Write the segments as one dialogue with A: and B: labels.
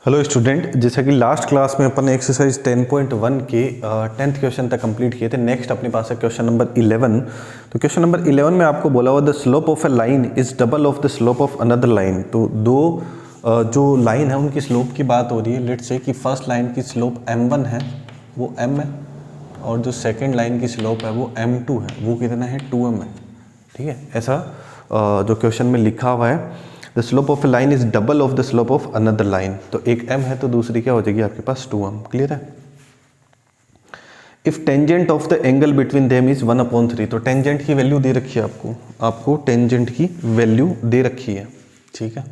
A: Hello student, जैसा कि last class में अपन ने एक्सरसाइज 10.1 के 10th क्वेश्चन तक कंप्लीट किए थे। नेक्स्ट अपने पास है क्वेश्चन नंबर 11। तो क्वेश्चन नंबर 11 में आपको बोला हुआ the slope of A line is double of the slope of another line. तो दो जो लाइन है उनकी स्लोप की बात हो रही है। लेट्स से कि फर्स्ट लाइन की स्लोप m1 है, वो m है, और जो सेकेंड लाइन की स्लोप है वो m2 है, वो कितना है 2m है। ठीक है, ऐसा जो क्वेश्चन में लिखा हुआ है the slope of A line is double of the slope of another line. तो एक m है तो दूसरी क्या हो जाएगी आपके पास 2m। क्लियर है। If tangent of the angle between them is 1/3। तो टेंजेंट की वैल्यू दे रखी है आपको टेंजेंट की वैल्यू दे रखी है। ठीक है,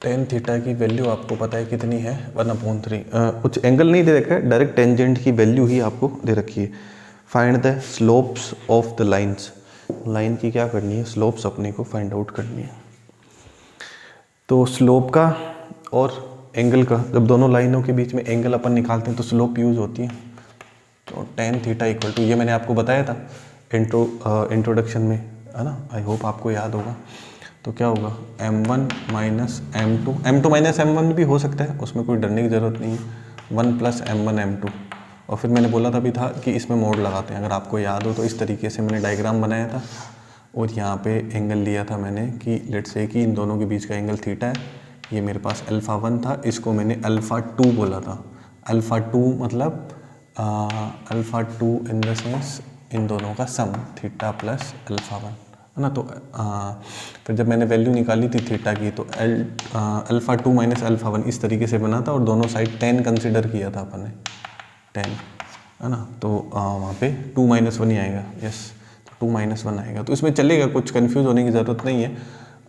A: टेन थीटा की वैल्यू आपको पता है कितनी है 1/3। कुछ एंगल नहीं दे रखा है, डायरेक्ट टेंजेंट की वैल्यू ही आपको दे रखी है। Find the slopes of the lines. Line की क्या करनी है, स्लोप्स अपने को फाइंड आउट करनी है। तो स्लोप का और एंगल का, जब दोनों लाइनों के बीच में एंगल अपन निकालते हैं तो स्लोप यूज होती है। तो टेन थीटा इक्वल टू, ये मैंने आपको बताया था इंट्रोडक्शन में, है ना। आई होप आपको याद होगा। तो क्या होगा m1 minus m2 minus m1 भी हो सकता है, उसमें कोई डरने की ज़रूरत नहीं है। 1 प्लस m1 m2, और फिर मैंने बोला था भी था कि इसमें मोड लगाते हैं। अगर आपको याद हो तो इस तरीके से मैंने डायग्राम बनाया था और यहाँ पे एंगल लिया था मैंने कि लेट्स से कि इन दोनों के बीच का एंगल थीटा है। ये मेरे पास अल्फ़ा 1 था, इसको मैंने अल्फ़ा 2 बोला था। अल्फ़ा 2 मतलब alpha 2 in the sense in दोनों का सम, थीटा प्लस अल्फ़ा 1, है ना। तो फिर जब मैंने वैल्यू निकाली थी थीटा की तो अल्फ़ा 2 माइनस अल्फ़ा 1 इस तरीके से बना था, और दोनों साइड 10 कंसिडर किया था अपन ने, 10, है ना। तो वहाँ पे 2 - 1 ही आएगा। यस, 2 - 1 आएगा। तो इसमें चलेगा, कुछ कंफ्यूज होने की ज़रूरत नहीं है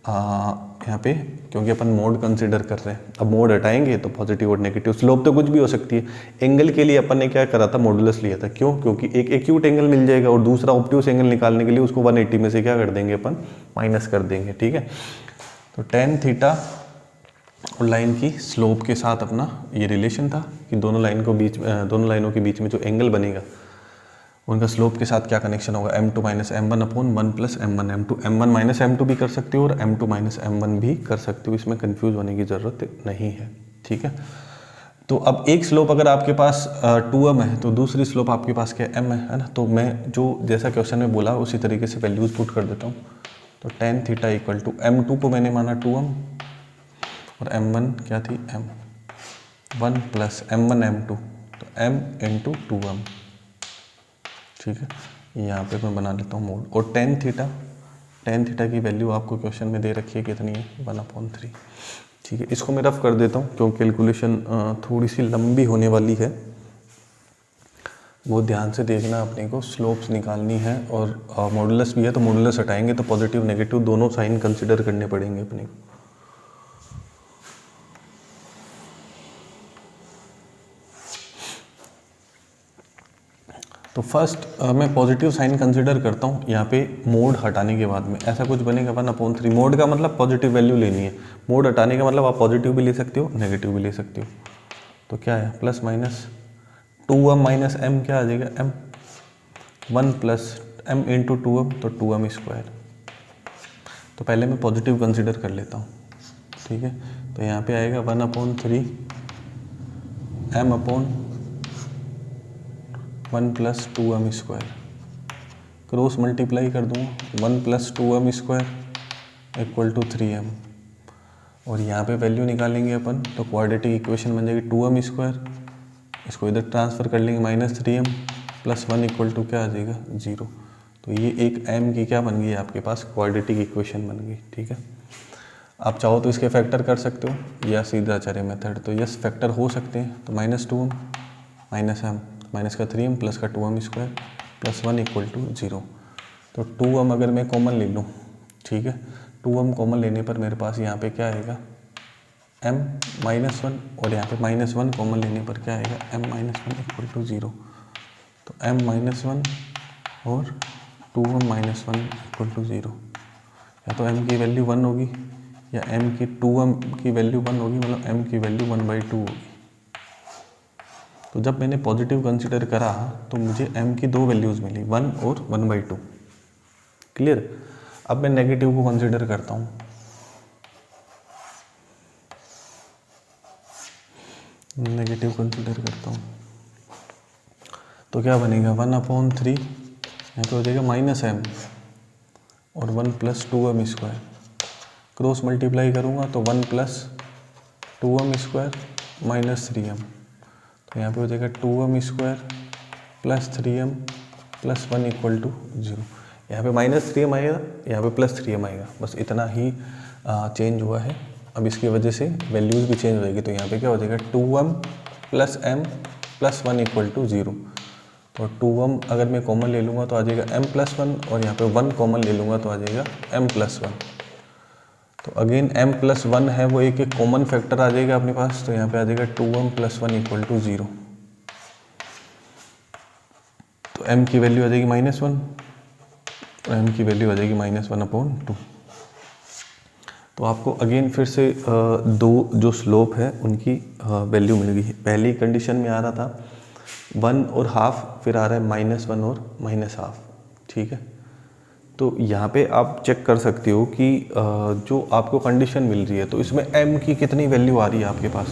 A: यहाँ पे, क्योंकि अपन मोड कंसिडर कर रहे हैं। अब मोड हटाएंगे तो पॉजिटिव और नेगेटिव, स्लोप तो कुछ भी हो सकती है। एंगल के लिए अपन ने क्या करा था, मॉडुलस लिया था। क्यों? क्योंकि एक एक्यूट एंगल मिल जाएगा और दूसरा ऑब्ट्यूस एंगल निकालने के लिए उसको 180 में से क्या कर देंगे अपन, माइनस कर देंगे। ठीक है, तो टेन थीटा और लाइन की स्लोप के साथ अपना ये रिलेशन था कि दोनों लाइनों के बीच में जो एंगल बनेगा उनका स्लोप के साथ क्या कनेक्शन होगा, m2 minus m1 upon 1 plus m1 m2। m1 minus m2 भी कर सकते हो और m2 माइनस m1 भी कर सकते हो, इसमें कंफ्यूज होने की ज़रूरत नहीं है। ठीक है, तो अब एक स्लोप अगर आपके पास 2m है तो दूसरी स्लोप आपके पास क्या m है ना। तो मैं जो जैसा क्वेश्चन में बोला उसी तरीके से वैल्यूज पुट कर देता हूँ। तो tan theta equal to m2 को मैंने माना 2m और m1 क्या थी m1 प्लस m1 m2, तो m इंटू 2m। ठीक है, यहाँ पे मैं बना लेता हूँ मोड। और टेन थीटा की वैल्यू आपको क्वेश्चन में दे रखी है कितनी है, 1/3। ठीक है, इसको मैं रफ कर देता हूँ क्योंकि कैलकुलेशन थोड़ी सी लंबी होने वाली है। वो ध्यान से देखना, अपने को स्लोप्स निकालनी है और मॉडुलस भी है, तो मॉडुलस हटाएंगे तो पॉजिटिव नेगेटिव दोनों साइन कंसिडर करने पड़ेंगे अपने को। तो फर्स्ट मैं पॉजिटिव साइन कंसिडर करता हूँ यहाँ पे मोड हटाने के बाद में। ऐसा कुछ बनेगा 1/3। मोड का मतलब पॉजिटिव वैल्यू लेनी है, मोड हटाने का मतलब आप पॉजिटिव भी ले सकते हो, नेगेटिव भी ले सकते हो। तो क्या है, plus minus 2m minus m क्या आ जाएगा, m 1 plus m into 2m, तो 2m स्क्वायर। तो पहले मैं पॉजिटिव कंसिडर कर लेता हूँ। ठीक है, तो यहाँ पे आएगा 1/3 m upon 1 plus 2m square, cross multiply कर दूँगा, 1 plus 2m square equal to 3m। और यहाँ पे वैल्यू निकालेंगे अपन तो क्वाड्रेटिक इक्वेशन बन जाएगी 2m स्क्वायर, इसको इधर ट्रांसफ़र कर लेंगे minus 3m plus 1 equal to क्या आ जाएगा 0। तो ये एक m की क्या बन गई आपके पास, क्वाड्रेटिक इक्वेशन बन गई। ठीक है, आप चाहो तो इसके फैक्टर कर सकते हो या सीधा चरे मेथड, तो यस फैक्टर हो सकते हैं। तो -2m माइनस m, माइनस का 3m प्लस का 2m square plus 1 equal to 0। तो 2m अगर मैं कॉमन ले लूँ, ठीक है, 2m कॉमन लेने पर मेरे पास यहाँ पे क्या आएगा m -1, और यहाँ पे -1 कॉमन लेने पर क्या आएगा m -1 इक्वल टू 0। तो m -1 और 2m -1 इक्वल टू 0। या तो m की वैल्यू 1 होगी या m की 2m की वैल्यू 1 होगी, मतलब m की वैल्यू 1/2 होगी। तो जब मैंने पॉजिटिव कंसिडर करा तो मुझे m की दो वैल्यूज़ मिली, 1 और 1/2। क्लियर। अब मैं नेगेटिव को कंसिडर करता हूँ। नेगेटिव कंसिडर करता हूँ तो क्या बनेगा 1/3 यहाँ पे हो जाएगा -m और 1 + 2m स्क्वायर। क्रॉस मल्टीप्लाई करूँगा तो 1 + 2m स्क्वायर -3m, तो यहाँ पे हो जाएगा 2m स्क्वायर + 3m + 1 = 0। यहाँ पे -3m आएगा, यहाँ पे +3m आएगा, बस इतना ही चेंज हुआ है। अब इसकी वजह से वैल्यूज़ भी चेंज हो जाएगी, तो यहाँ पे क्या हो जाएगा 2m + m + 1 = 0। तो 2m अगर मैं कॉमन ले लूँगा तो आ जाएगा m + 1, और यहाँ पे 1 कॉमन ले लूँगा तो आ जाएगा m + 1। तो अगेन m + 1 है वो एक कॉमन फैक्टर आ जाएगा अपने पास, तो यहाँ पे आ जाएगा 2m + 1 = 0। तो m की वैल्यू आ जाएगी -1 और m की वैल्यू आ जाएगी -1/2। तो आपको अगेन फिर से दो जो स्लोप है उनकी वैल्यू मिल गई है। पहली कंडीशन में आ रहा था 1 और हाफ, फिर आ रहा है -1 और -हाफ, ठीक है। तो यहाँ पे आप चेक कर सकते हो कि जो आपको कंडीशन मिल रही है तो इसमें m की कितनी वैल्यू आ रही है आपके पास,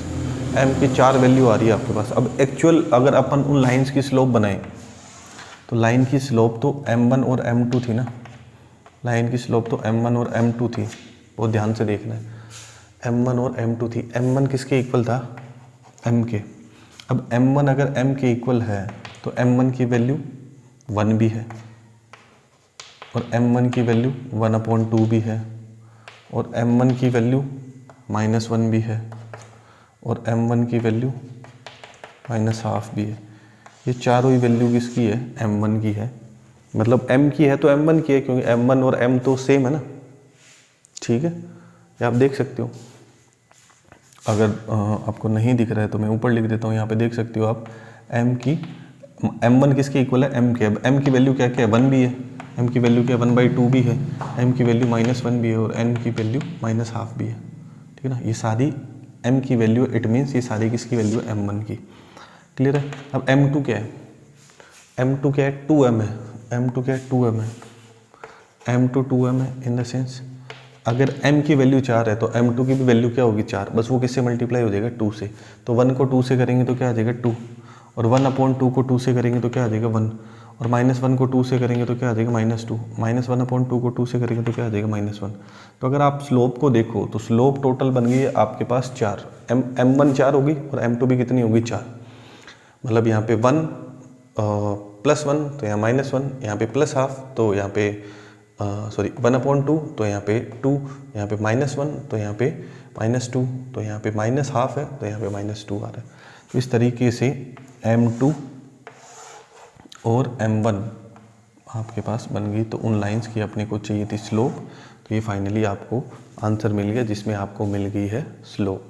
A: m की 4 वैल्यू आ रही है आपके पास। अब एक्चुअल अगर अपन उन लाइंस की स्लोप बनाएं तो लाइन की स्लोप तो m1 और m2 थी ना, लाइन की स्लोप तो m1 और m2 थी, बहुत ध्यान से देखना है। m1 और m2 थी, m1 किसके इक्वल था, m के। अब m1 अगर m के इक्वल है तो m1 की वैल्यू 1 भी है, और m1 की वैल्यू 1/2 भी है, और m1 की वैल्यू -1 भी है, और m1 की वैल्यू -हाफ भी है। ये चारों ही वैल्यू किसकी है, m1 की है। मतलब m की है तो m1 की है, क्योंकि m1 और m तो सेम है ना, ठीक है। ये आप देख सकते हो। अगर आपको नहीं दिख रहा है तो मैं ऊपर लिख देता हूँ, यहाँ पे देख सकते हो आप m1 किसके इक्वल है, m के। अब m की वैल्यू क्या क्या है, 1 भी है, m की वैल्यू क्या 1/2 भी है, m की वैल्यू -1 भी है, और n की वैल्यू -हाफ भी है, ठीक है ना। ये सारी m की वैल्यू, इट मीन्स ये सारी किसकी वैल्यू है, m1 की। क्लियर है। अब m2 क्या है, m2 क्या है, 2m है। m2 क्या है, 2m है। m2 2m है इन द सेंस अगर m की वैल्यू 4 है तो m2 की भी वैल्यू क्या होगी 4, बस वो किससे मल्टीप्लाई हो जाएगा 2 से। तो 1 को 2 से करेंगे तो क्या आ जाएगा 2, और 1/2 को 2 से करेंगे तो क्या आ जाएगा 1, और -1 को 2 से करेंगे तो क्या आ जाएगा -2, -1/2 को 2 से करेंगे तो क्या आ जाएगा -1। तो अगर आप स्लोप को देखो तो स्लोप टोटल बन गई है आपके पास 4, m1 4 होगी और m2 भी कितनी होगी 4। मतलब यहाँ पे 1 +1 तो यहाँ -1, यहाँ पे +हाफ तो यहाँ पे सॉरी 1/2 तो यहाँ पे 2, यहाँ पे -1 तो यहाँ पे -2, तो यहाँ पे -हाफ है तो यहाँ पे -2 आ रहा है। तो इस तरीके से m2 और m1 आपके पास बन गई। तो उन लाइंस की अपने को चाहिए थी स्लोप, तो ये फाइनली आपको आंसर मिल गया जिसमें आपको मिल गई है स्लोप।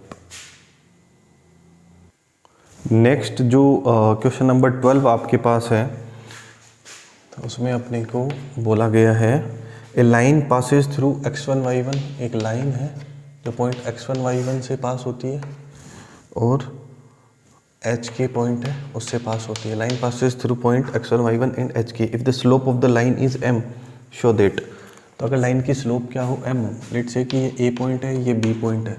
A: नेक्स्ट जो क्वेश्चन नंबर 12 आपके पास है, तो उसमें अपने को बोला गया है ए line Passage through x1 y1। एक लाइन है जो पॉइंट x1 y1 से पास होती है और h के पॉइंट है उससे पास होती है। Line Passage through point x1 y1 and h के if the slope of the line is m show that. तो अगर लाइन की स्लोप क्या हो m, लेट्स से कि ये a पॉइंट है ये b पॉइंट है,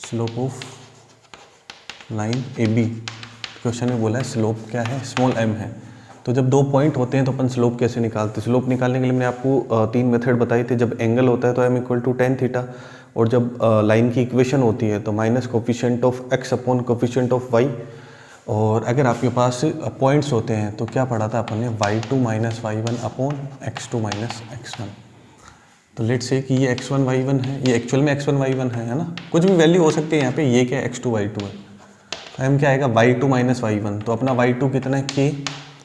A: slope of line A B. Question में बोला है स्लोप क्या है, स्मॉल m है। तो जब दो पॉइंट होते हैं तो अपन स्लोप कैसे निकालते हैं। स्लोप निकालने के लिए मैंने आपको 3 मेथड बताई थी। जब एंगल होता है तो m = tan थीटा, और जब लाइन की इक्वेशन होती है तो minus coefficient of x upon coefficient of y, और अगर आपके पास पॉइंट्स होते हैं तो क्या पढ़ा था अपन ने, y2 - y1 upon x2 - x1। तो लेट्स से कि ये x1 y1 है, ये एक्चुअल में x1 y1 है ना, कुछ भी वैल्यू हो सकती है यहाँ पे। ये क्या है x2 y2 है, तो m क्या आएगा y2 - y1। तो अपना y2 कितना है k,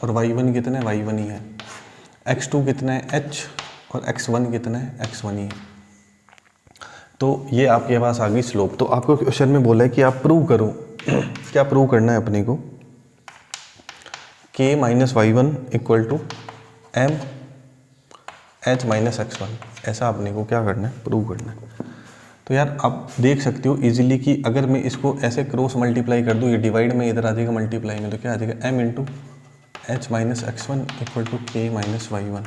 A: और y1 कितना है y1 ही है। x2 कितना है h, और x1 कितना है x1 ही है। तो ये आपके पास आ गई स्लोप। तो आपको क्वेश्चन में बोला है कि आप प्रूव करो क्या प्रूव करना है अपने को, k - y1 = m h - x1। ऐसा अपने को क्या करना है, प्रूव करना है। तो यार आप देख सकते हो इजीली कि अगर मैं इसको ऐसे क्रॉस मल्टीप्लाई कर दूँ, ये डिवाइड में इधर आ जाएगा मल्टीप्लाई में, तो क्या आ जाएगा m × h - x1 = k - y1।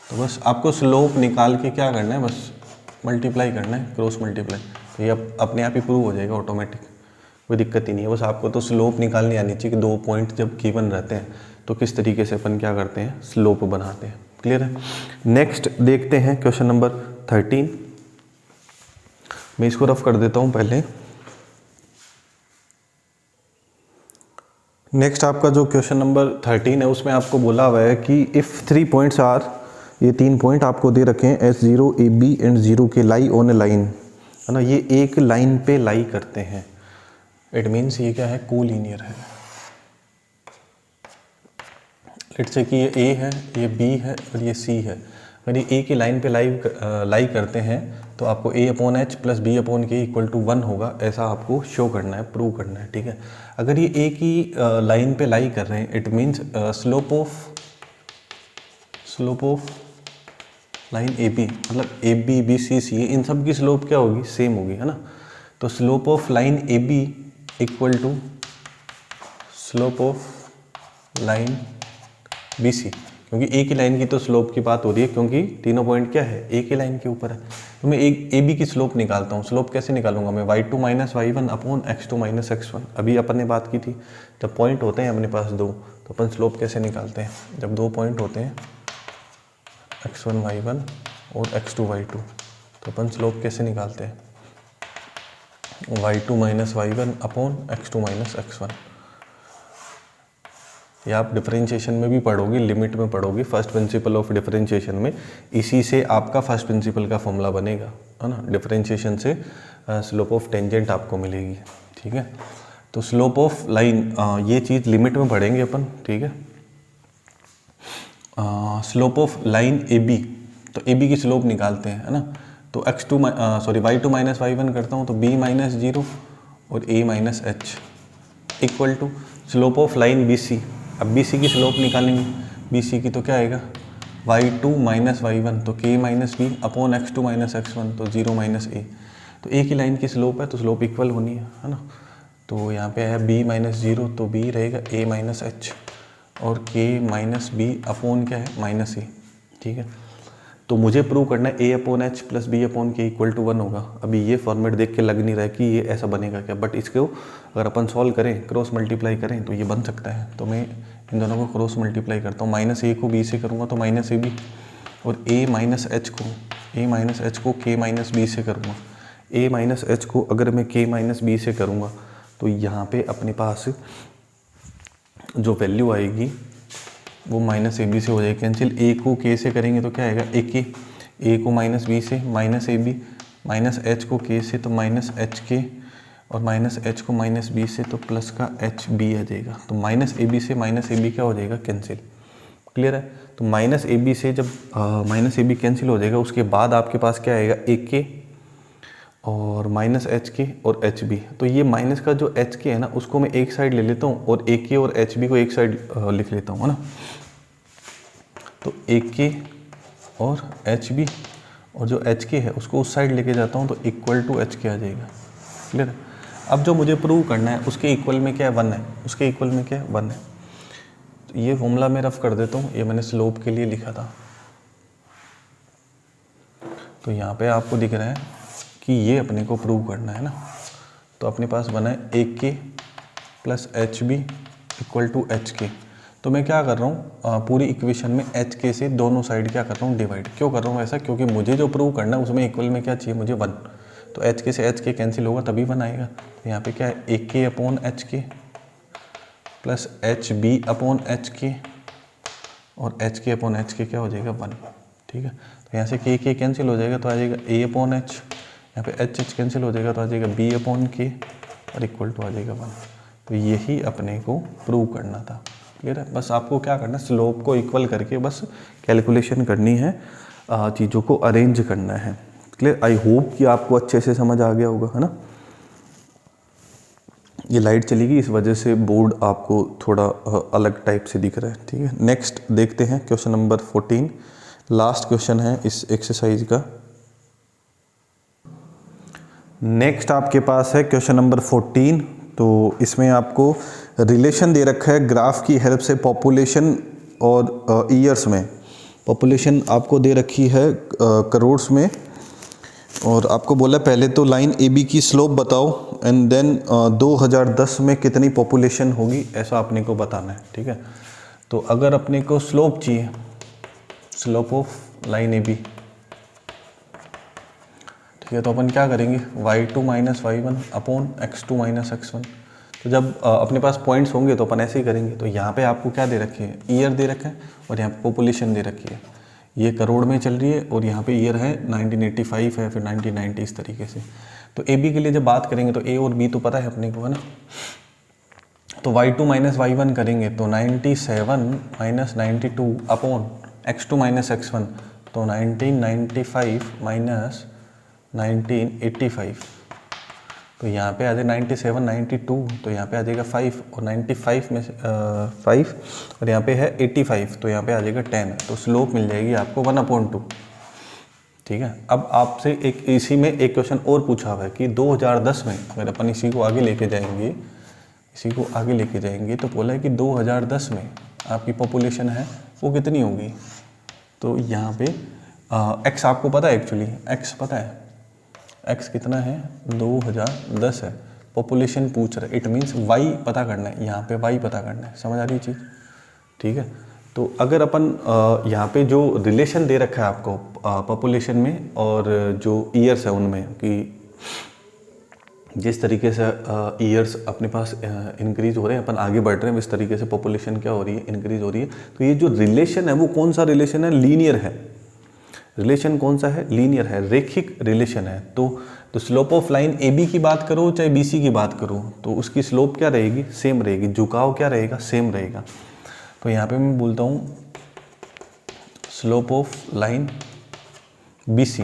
A: तो बस आपको स्लोप निकाल के क्या करना है, बस मल्टीप्लाई करना है, क्रॉस मल्टीप्लाई। तो ये अपने आप ही प्रूव हो जाएगा ऑटोमेटिक। कोई दिक्कत ही नहीं है। बस आपको तो स्लोप निकालनी आनी चाहिए कि 2 पॉइंट जब गिवन रहते हैं तो किस तरीके से अपन क्या करते हैं, स्लोप बनाते हैं। क्लियर है। नेक्स्ट देखते हैं क्वेश्चन नंबर 13। मैं इसको रफ कर देता हूँ पहले। नेक्स्ट आपका जो क्वेश्चन नंबर 13 है उसमें आपको बोला हुआ है कि इफ़ 3 पॉइंट्स आर, ये 3 पॉइंट आपको दे रखे हैं S0 AB एंड 0 के लाई ऑन ए लाइन, है ना, ये एक लाइन पे लाई करते हैं। इट मीन्स ये क्या है, कोलिनियर है। लेट्स से कि ये A है, ये B है और ये C है। अगर ये A की लाइन पे लाई करते हैं तो आपको A/H plus B/K equal to 1 होगा, ऐसा आपको शो करना है, प्रूव करना है। ठीक है। अगर ये A की लाइन पे लाई कर रहे हैं, it means slope of line AB, मतलब AB BC C इन सब की स्लोप क्या होगी, सेम होगी, है ना। तो slope of line AB equal to slope of line BC, क्योंकि A की लाइन की तो स्लोप की बात हो रही है, क्योंकि तीनों पॉइंट क्या है, A की लाइन के ऊपर है। तो मैं AB की स्लोप निकालता हूँ। स्लोप कैसे निकालूंगा मैं, y2 minus y1 upon x2 minus x1। अभी अपन ने बात की थी, जब पॉइंट होते हैं अपने पास 2, तो अपन स्लोप कैसे निकालते हैं, जब 2 पॉइंट होते हैं x1 y1 और x2 y2, तो अपन स्लोप कैसे निकालते हैं, y2 minus y1 upon x2 minus x1। या आप डिफरेंशिएशन में भी पढ़ोगे, लिमिट में पढ़ोगे, फर्स्ट प्रिंसिपल ऑफ डिफरेंशिएशन में, इसी से आपका फर्स्ट प्रिंसिपल का फॉर्मूला बनेगा, है ना। डिफरेंशिएशन से स्लोप ऑफ टेंजेंट आपको मिलेगी। ठीक है। तो स्लोप ऑफ लाइन, ये चीज़ लिमिट में पढ़ेंगे अपन। ठीक है। स्लोप ऑफ लाइन AB, तो AB की स्लोप निकालते हैं, है ना। तो y2 माइनस y1 करता हूँ तो B माइनस 0 और A minus H equal to slope of line BC। अब BC की स्लोप निकालेंगे, BC की तो क्या आएगा, y2 माइनस y1 तो k minus B upon x2 minus x1 तो 0 माइनस a। तो A की लाइन की स्लोप है तो स्लोप इक्वल होनी है ना। तो यहाँ पे है b माइनस 0 तो b रहेगा a माइनस h और k माइनस बी अपॉन क्या है, माइनस a। ठीक है। तो मुझे प्रूव करना है a upon H plus B upon K equal to 1 होगा। अभी ये फॉर्मेट देख के लग नहीं रहा है कि ये ऐसा बनेगा क्या, बट इसको अगर अपन सॉल्व करें, क्रॉस मल्टीप्लाई करें तो ये बन सकता है। तो मैं इन दोनों को क्रॉस मल्टीप्लाई करता हूँ, माइनस ए को बी से करूँगा तो माइनस ए बी, और a माइनस एच को k माइनस बी से करूँगा। a माइनस एच को अगर मैं k माइनस बी से करूँगा तो यहाँ पे अपने पास जो वैल्यू आएगी वो माइनस ए बी से हो जाएगी कैंसिल। ए को के से करेंगे तो क्या आएगा, ए को माइनस बी से minus A B, minus H को के से तो माइनस एच के, और माइनस एच को माइनस बी से तो प्लस का एच बी आ जाएगा। तो माइनस ए बी से माइनस ए बी क्या हो जाएगा, कैंसिल। क्लियर है। तो माइनस ए बी से जब माइनस ए बी कैंसिल हो जाएगा, उसके बाद आपके पास क्या आएगा, ए के और माइनस एच के और एच बी। तो ये माइनस का जो एच के है ना, उसको मैं एक साइड ले लेता हूँ और ए के और एच बी को एक साइड लिख लेता हूँ, है ना। तो ए के और एच बी और जो एच के है उसको उस साइड लेके जाता हूँ तो इक्वल टू एच के आ जाएगा। क्लियर है। अब जो मुझे प्रूव करना है उसके इक्वल में क्या है, 1 है, उसके इक्वल में क्या है, 1 है। तो ये फॉर्मूला मैं रफ कर देता हूँ, ये मैंने स्लोप के लिए लिखा था। तो यहाँ पे आपको दिख रहा है कि ये अपने को प्रूव करना है ना। तो अपने पास बना है A K plus H B equal to H K. तो मैं क्या कर रहा हूँ, पूरी इक्वेशन में एच के से दोनों साइड क्या कर रहा हूँ, डिवाइड। क्यों कर रहा हूँ ऐसा, क्योंकि मुझे जो प्रूव करना है उसमें इक्वल में क्या चाहिए, मुझे 1। तो एच के से एच के कैंसिल होगा तभी 1 आएगा। तो यहाँ पे क्या है, A K upon H K plus H B upon H K और एच के अपॉन एच के क्या हो जाएगा, 1। ठीक है। तो यहाँ से के कैंसिल हो जाएगा तो आ जाएगा ए अपॉन एच, यहाँ पे एच एच कैंसिल हो जाएगा तो आ जाएगा बी अपॉन के और इक्वल टू आ जाएगा 1। तो यही अपने को प्रूव करना था। क्लियर है। बस आपको क्या करना है, स्लोप को इक्वल करके बस कैलकुलेशन करनी है, चीज़ों को अरेंज करना है। क्लियर। आई होप कि आपको अच्छे से समझ आ गया होगा, है ना। ये लाइट चली गई, इस वजह से बोर्ड आपको थोड़ा अलग टाइप से दिख रहा है। ठीक है। नेक्स्ट देखते हैं क्वेश्चन नंबर 14, लास्ट क्वेश्चन है इस एक्सरसाइज का। नेक्स्ट आपके पास है क्वेश्चन नंबर 14। तो इसमें आपको रिलेशन दे रखा है ग्राफ की हेल्प से पॉपुलेशन और ईयर्स में। पॉपुलेशन आपको दे रखी है करोड़ में, और आपको बोला पहले तो लाइन ए बी की स्लोप बताओ एंड देन 2010 में कितनी पॉपुलेशन होगी ऐसा अपने को बताना है, ठीक है। तो अगर अपने को स्लोप चाहिए, slope of line A B, ठीक है, तो अपन क्या करेंगे, y2 minus y1 upon x2 minus x1। तो जब अपने पास पॉइंट्स होंगे तो अपन ऐसे ही करेंगे। तो यहाँ पे आपको क्या दे रखे हैं, ईयर दे रखा है और यहाँ पे पॉपुलेशन दे रखी है, ये करोड़ में चल रही है और यहाँ पे ईयर है 1985 है, फिर 1990 इस तरीके से। तो ए बी के लिए जब बात करेंगे तो ए और बी तो पता है अपने को, है ना। तो y2 माइनस y1 करेंगे तो 97 minus 92 upon x2 minus x1, तो 1995 माइनस 1985। तो यहाँ पे आ जाए 97 92, तो यहाँ पे आ जाएगा 5 और 95 में 5 और यहाँ पे है 85, तो यहाँ पे आ जाएगा 10। तो स्लोप मिल जाएगी आपको 1/2, ठीक है। अब आपसे एक इसी में एक क्वेश्चन और पूछा हुआ है कि 2010 में अगर अपन इसी को आगे लेके जाएंगे, तो बोला है कि 2010 में आपकी पॉपुलेशन है वो कितनी होगी। तो यहाँ पे एक्स आपको पता है, एक्चुअली एक्स पता है, एक्स कितना है 2010 है, पॉपुलेशन पूछ रहा है, इट मीन्स वाई पता करना है, यहाँ पे वाई पता करना है, समझ आ रही चीज़, ठीक है। तो अगर अपन यहाँ पे जो रिलेशन दे रखा है आपको पॉपुलेशन में और जो ईयर्स है उनमें, कि जिस तरीके से ईयर्स अपने पास इंक्रीज हो रहे हैं, अपन आगे बढ़ रहे हैं, इस तरीके से पॉपुलेशन क्या हो रही है, इंक्रीज हो रही है। तो ये जो रिलेशन है वो कौन सा रिलेशन है, लीनियर है। रिलेशन कौन सा है, लीनियर है, रेखिक रिलेशन है। तो slope of line A B की बात करो चाहे बी सी की बात करो, तो उसकी स्लोप क्या रहेगी, सेम रहेगी, झुकाव क्या रहेगा, सेम रहेगा। तो यहाँ पे मैं बोलता हूँ slope of line B C.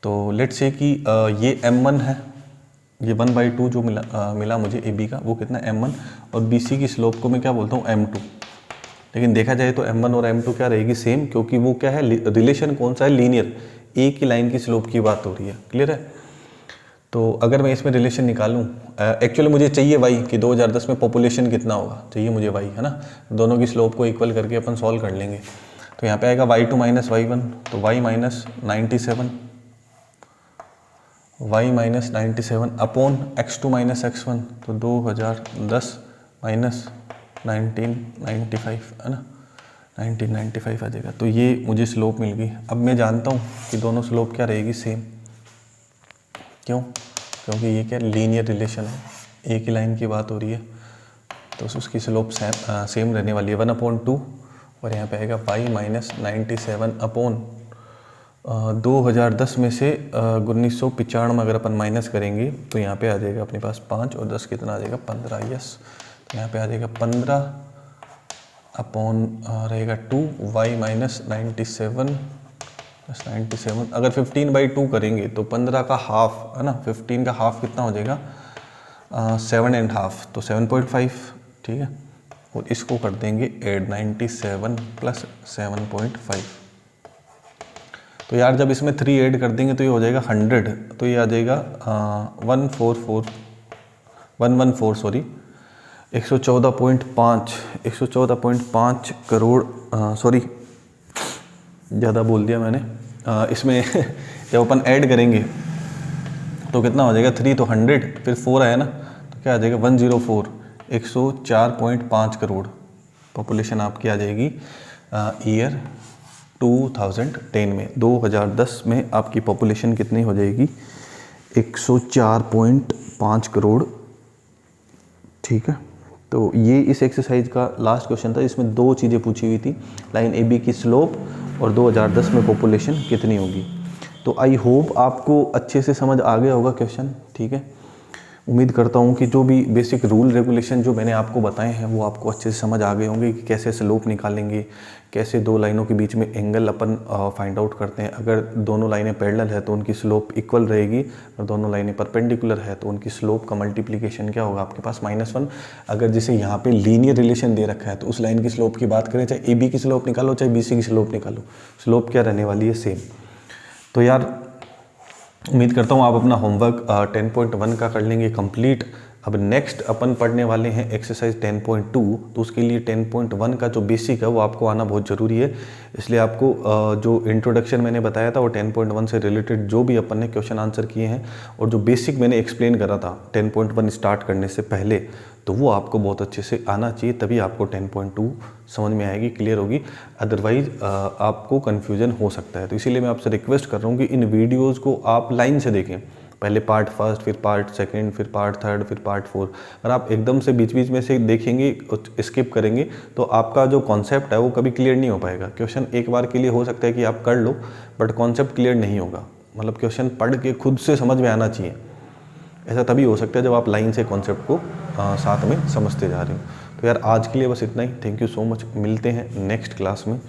A: तो लेट्स से कि ये m1 है, ये 1/2 जो मिला मुझे ए बी का, वो कितना m1, और बी सी की स्लोप को मैं क्या बोलता हूँ m2। लेकिन देखा जाए तो m1 और m2 क्या रहेगी, सेम, क्योंकि वो क्या है, रिलेशन कौन सा है, लीनियर, एक ही लाइन की स्लोप की बात हो रही है, क्लियर है। तो अगर मैं इसमें रिलेशन निकालूं, एक्चुअली मुझे चाहिए y कि 2010 में पॉपुलेशन कितना होगा, चाहिए मुझे y, है ना। दोनों की स्लोप को इक्वल करके अपन सॉल्व कर लेंगे। तो यहाँ पे आएगा y2 माइनस y1, तो y minus 97 upon x2 minus x1, तो 2010 माइनस 1995, है ना, 1995 आ जाएगा। तो ये मुझे स्लोप मिल गई। अब मैं जानता हूँ कि दोनों स्लोप क्या रहेगी, सेम। क्यों, क्योंकि ये क्या लीनियर रिलेशन है, एक ही लाइन की बात हो रही है, तो उसकी स्लोप सेम रहने वाली है 1/2। और यहाँ पे आएगा y माइनस 97 अपॉन 2010 में से 1995 अगर अपन माइनस करेंगे तो यहाँ पे आ जाएगा अपने पास 5 और 10 कितना आ जाएगा 15, यस। तो यहाँ पे आ जाएगा 15 अपॉन रहेगा 2 y माइनस 97 अगर 15/2 करेंगे तो 15 का हाफ, है ना, 15 का हाफ कितना हो जाएगा 7.5, तो 7.5, ठीक है। और इसको कर देंगे ऐड 97 प्लस 7.5। तो यार जब इसमें 3 ऐड कर देंगे तो ये हो जाएगा 100, तो ये आ जाएगा 114.5 करोड़, सॉरी ज़्यादा बोल दिया मैंने। इसमें जब अपन ऐड करेंगे तो कितना हो जाएगा, 3 तो 100, फिर 4 आया ना, तो क्या आ जाएगा 104.5 करोड़ पॉपुलेशन आपकी आ जाएगी ईयर 2010 में। 2010 में आपकी पॉपुलेशन कितनी हो जाएगी, 104.5 करोड़, ठीक है। तो ये इस एक्सरसाइज का लास्ट क्वेश्चन था। इसमें 2 चीज़ें पूछी हुई थी, लाइन ए बी की स्लोप और 2010 में पॉपुलेशन कितनी होगी। तो आई होप आपको अच्छे से समझ आ गया होगा क्वेश्चन, ठीक है। उम्मीद करता हूँ कि जो भी बेसिक रूल रेगुलेशन जो मैंने आपको बताए हैं वो आपको अच्छे से समझ आ गए होंगे कि कैसे स्लोप निकालेंगे, कैसे 2 लाइनों के बीच में एंगल अपन फाइंड आउट करते हैं। अगर दोनों लाइनें पैरेलल है तो उनकी स्लोप इक्वल रहेगी, और दोनों लाइनें परपेंडिकुलर है तो उनकी स्लोप का मल्टीप्लिकेशन क्या होगा आपके पास -1। अगर जैसे यहाँ पे लीनियर रिलेशन दे रखा है तो उस लाइन की स्लोप की बात करें, चाहे ए बी की स्लोप निकालो चाहे बी सी की स्लोप निकालो, स्लोप क्या रहने वाली है, सेम। तो यार उम्मीद करता हूँ आप अपना होमवर्क 10.1 का कर लेंगे कंप्लीट। अब नेक्स्ट अपन पढ़ने वाले हैं एक्सरसाइज 10.2, तो उसके लिए 10.1 का जो बेसिक है वो आपको आना बहुत ज़रूरी है। इसलिए आपको जो इंट्रोडक्शन मैंने बताया था वो 10.1 से रिलेटेड जो भी अपन ने क्वेश्चन आंसर किए हैं और जो बेसिक मैंने एक्सप्लेन करा था 10.1 स्टार्ट करने से पहले, तो वो आपको बहुत अच्छे से आना चाहिए, तभी आपको 10.2 समझ में आएगी, क्लियर होगी। अदरवाइज आपको कन्फ्यूजन हो सकता है। तो इसीलिए मैं आपसे रिक्वेस्ट कर रहा हूँ कि इन वीडियोज़ को आप लाइन से देखें, पहले पार्ट फर्स्ट, फिर पार्ट सेकंड, फिर पार्ट थर्ड, फिर पार्ट फोर। अगर आप एकदम से बीच बीच में से देखेंगे, स्किप करेंगे, तो आपका जो कॉन्सेप्ट है वो कभी क्लियर नहीं हो पाएगा। क्वेश्चन एक बार के लिए हो सकता है कि आप कर लो, बट कॉन्सेप्ट क्लियर नहीं होगा। मतलब क्वेश्चन पढ़ के खुद से समझ में आना चाहिए। ऐसा तभी हो सकता है जब आप लाइन से कॉन्सेप्ट को साथ में समझते जा रहे हो। तो यार आज के लिए बस इतना ही। Thank you so much. मिलते हैं नेक्स्ट क्लास में।